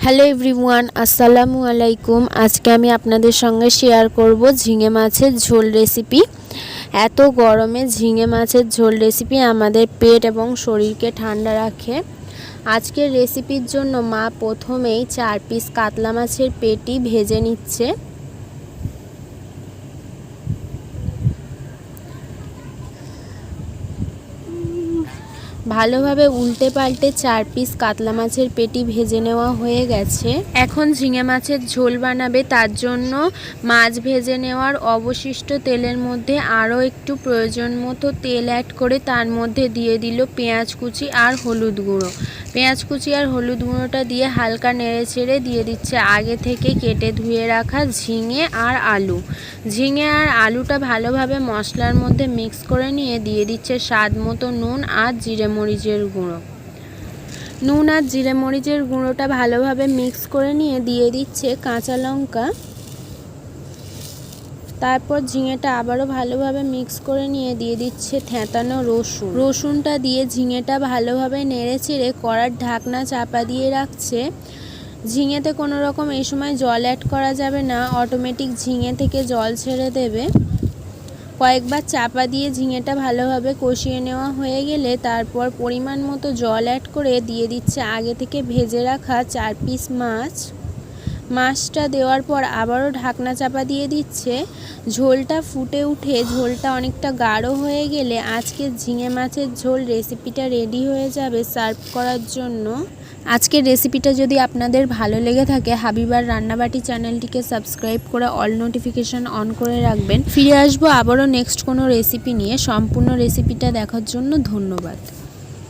Hello everyone, আসসালামু আলাইকুম। আজকে আমি আপনাদের সঙ্গে শেয়ার করব ঝিঙে মাছের ঝোল রেসিপি। এত গরমে ঝিঙে মাছের ঝোল রেসিপি আমাদের পেট এবং শরীরকে ঠান্ডা রাখে। আজকের রেসিপির জন্য মা প্রথমেই 4 পিস কাতলা মাছের পেটি ভেজে নিচ্ছে। ভালোভাবে উল্টে পাল্টে 4 পিস কাতলা মাছের পেটি ভেজে নেওয়া হয়ে গেছে। এখন ঝিঙে মাছের ঝোল বানাবে, তার জন্য মাছ ভেজে নেওয়ার অবশিষ্ট তেলের মধ্যে আরও একটু প্রয়োজন মতো তেল অ্যাড করে তার মধ্যে দিয়ে দিল পেঁয়াজ কুচি আর হলুদ গুঁড়ো। পেঁয়াজ কুচি আর হলুদ গুঁড়োটা দিয়ে হালকা নেড়ে ছেড়ে দিয়ে দিচ্ছে আগে থেকে কেটে ধুয়ে রাখা ঝিঙে আর আলু। ঝিঙে আর আলুটা ভালোভাবে মশলার মধ্যে মিক্স করে নিয়ে দিয়ে দিচ্ছে স্বাদ মতো নুন আর জিরে মরিচের গুঁড়ো। নুন আর জিরে মরিচের গুঁড়োটা ভালোভাবে মিক্স করে নিয়ে দিয়ে দিচ্ছে কাঁচা লঙ্কা। তারপর ঝিঙেটা আবারও ভালোভাবে মিক্স করে নিয়ে দিয়ে দিচ্ছে থেঁতানো রসুনটা দিয়ে ঝিঙেটা ভালোভাবে নেড়ে চেড়ে কড়ার ঢাকনা চাপা দিয়ে রাখছে। ঝিঙেতে কোনো রকম এই সময় জল অ্যাড করা যাবে না, অটোমেটিক ঝিঙে থেকে জল ছেড়ে দেবে। কয়েকবার চাপা দিয়ে ঝিঙেটা ভালোভাবে কষিয়ে নেওয়া হয়ে গেলে তারপর পরিমাণ মতো জল অ্যাড করে দিয়ে দিচ্ছে আগে থেকে ভেজে রাখা 4 পিস মাছটা দেওয়ার পর আবারও ঢাকনা চাপা দিয়ে দিচ্ছে। ঝোলটা ফুটে উঠে ঝোলটা অনেকটা গাঢ় হয়ে গেলে আজকের ঝিঙে মাছের ঝোল রেসিপিটা রেডি হয়ে যাবে সার্ভ করার জন্য। আজকের রেসিপিটা যদি আপনাদের ভালো লেগে থাকে, হাবিবার রান্নাবাটি চ্যানেলটিকে সাবস্ক্রাইব করে অল নোটিফিকেশান অন করে রাখবেন। ফিরে আসবো আবারও নেক্সট কোনো রেসিপি নিয়ে। সম্পূর্ণ রেসিপিটা দেখার জন্য ধন্যবাদ।